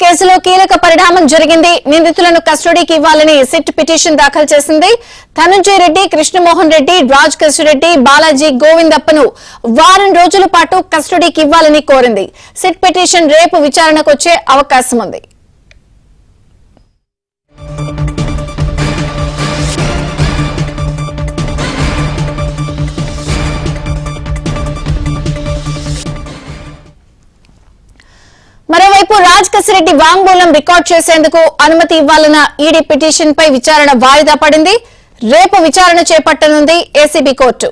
కేసులో కీలక పరిణామం జరిగింది. నిందితులను కస్టడీకి ఇవ్వాలని సిట్ పిటిషన్ దాఖలు చేసింది. ధనంజయ్ రెడ్డి, కృష్ణమోహన్ రెడ్డి, రాజ్ రెడ్డి, బాలాజీ గోవిందప్పను వారం రోజుల పాటు కస్టడీకి ఇవ్వాలని కోరింది. సిట్ పిటిషన్ రేపు విచారణకు వచ్చే అవకాశం ఉంది. మరోవైపు రాజ్ రెడ్డి వాంగ్మూలం రికార్డ్ చేసేందుకు అనుమతి ఇవ్వాలన్న ఈడీ పిటిషన్ పై విచారణ వాయిదా పడింది. రేపు విచారణ చేపట్టనుంది ఏసీబీ కోర్టు.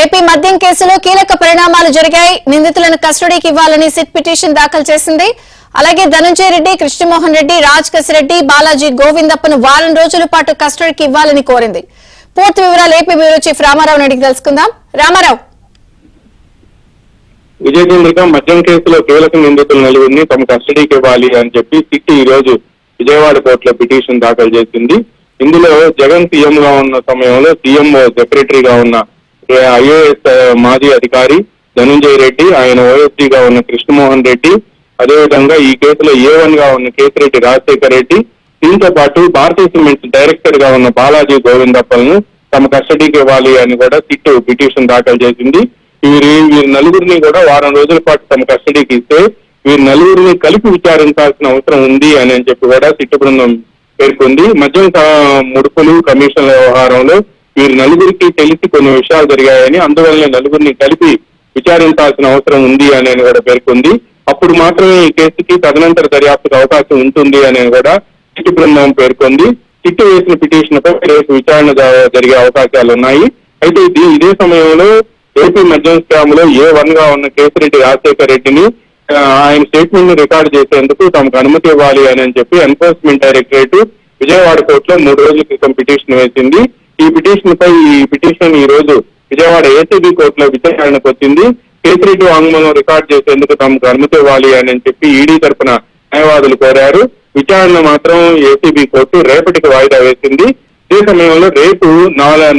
ఏపీ మద్యం కేసులో కీలక పరిణామాలు జరిగాయి. నిందితులను కస్టడీకి ఇవ్వాలని సిట్ పిటిషన్ దాఖలు చేసింది. అలాగే ధనంజయ్ రెడ్డి, కృష్ణమోహన్ రెడ్డి, రాజ్ రెడ్డి, బాలాజీ గోవిందప్పను వారం రోజుల పాటు కస్టడీకి ఇవ్వాలని కోరింది. పూర్తి వివరాలు ఏపీ బ్యూరో చీఫ్ రామారావు అడిగి తెలుసుకుందాం. రామారావు. విజయచంద్రిక మద్యం కేసులో కీలక నిందితులు నలుగురిని తమ కస్టడీకి ఇవ్వాలి అని చెప్పి సిట్ ఈ రోజు విజయవాడ కోర్టులో పిటిషన్ దాఖలు చేసింది. ఇందులో జగన్ సీఎం గా ఉన్న సమయంలో సీఎం సెక్రటరీగా ఉన్న ఐఏఎస్ మాజీ అధికారి ధనంజయ్ రెడ్డి, ఆయన ఓఎస్డీగా ఉన్న కృష్ణమోహన్ రెడ్డి, అదేవిధంగా ఈ కేసులో A1 గా ఉన్న కేసిరెడ్డి రాజశేఖర్ రెడ్డి, దీంతో పాటు భారతీయ సిమెంట్స్ డైరెక్టర్ గా ఉన్న బాలాజీ గోవిందప్పలను తమ కస్టడీకి ఇవ్వాలి అని కూడా సిట్ పిటిషన్ దాఖలు చేసింది. వీరి నలుగురిని కూడా వారం రోజుల పాటు తమ కస్టడీకి ఇస్తే వీరి నలుగురిని కలిపి విచారించాల్సిన అవసరం ఉంది అని చెప్పి కూడా సిట్ బృందం పేర్కొంది. మద్యం ముడుపులు కమిషన్ల వ్యవహారంలో వీరి నలుగురికి తెలిసి కొన్ని విషయాలు జరిగాయని, అందువల్ల నలుగురిని కలిపి విచారించాల్సిన అవసరం ఉంది అని కూడా పేర్కొంది. అప్పుడు మాత్రమే ఈ కేసుకి తదనంతర దర్యాప్తుకు అవకాశం ఉంటుంది అని కూడా సిట్ బృందం పేర్కొంది. సిట్ వేసిన పిటిషన్ పై రేపు విచారణ జరిగే అవకాశాలు ఉన్నాయి. అయితే ఇదే సమయంలో ఏపీ మద్యం స్కామ్ లో A1 గా ఉన్న కేసిరెడ్డి రాజశేఖర్ రెడ్డిని ఆయన స్టేట్మెంట్ ను రికార్డు చేసేందుకు తమకు అనుమతి ఇవ్వాలి అని చెప్పి ఎన్ఫోర్స్మెంట్ డైరెక్టరేట్ విజయవాడ కోర్టులో 3 రోజుల క్రితం పిటిషన్ వేసింది. ఈ పిటిషన్ ఈ రోజు విజయవాడ ఏసీబీ కోర్టులో విచారణకు వచ్చింది. కేసిరెడ్డి వాంగ్మూలం రికార్డు చేసేందుకు తమకు అనుమతి ఇవ్వాలి అని చెప్పి ఈడీ తరఫున న్యాయవాదులు కోరారు. విచారణ మాత్రం ఏసీబీ కోర్టు రేపటికి వాయిదా వేసింది. ఈ సమయంలో రేపు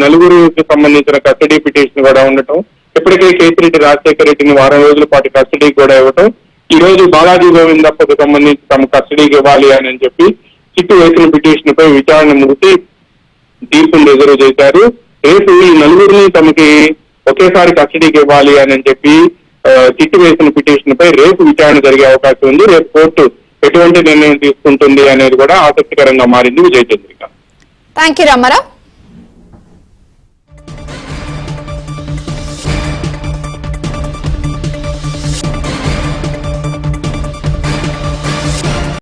నలుగురికి సంబంధించిన కస్టడీ పిటిషన్ కూడా ఉండటం, ఇప్పటికే కేసిరెడ్డి రాజశేఖర్ రెడ్డిని వారం రోజుల పాటు కస్టడీకి కూడా ఇవ్వటం, ఈ రోజు బాలాజీ గోవిందప్పకు సంబంధించి తమ కస్టడీకి ఇవ్వాలి అని చెప్పి సిట్ వేసిన పిటిషన్ పై విచారణ ముగిసి తీర్పును రిజర్వ్ చేశారు. రేపు ఈ నలుగురిని తమకి ఒకేసారి కస్టడీకి ఇవ్వాలి అని చెప్పి సిట్ వేసిన పిటిషన్ పై రేపు విచారణ జరిగే అవకాశం ఉంది. రేపు కోర్టు ఎటువంటి నిర్ణయం తీసుకుంటుంది అనేది కూడా ఆసక్తికరంగా మారింది. విజయచంద్రిక. థాంక్యూ రామారావు.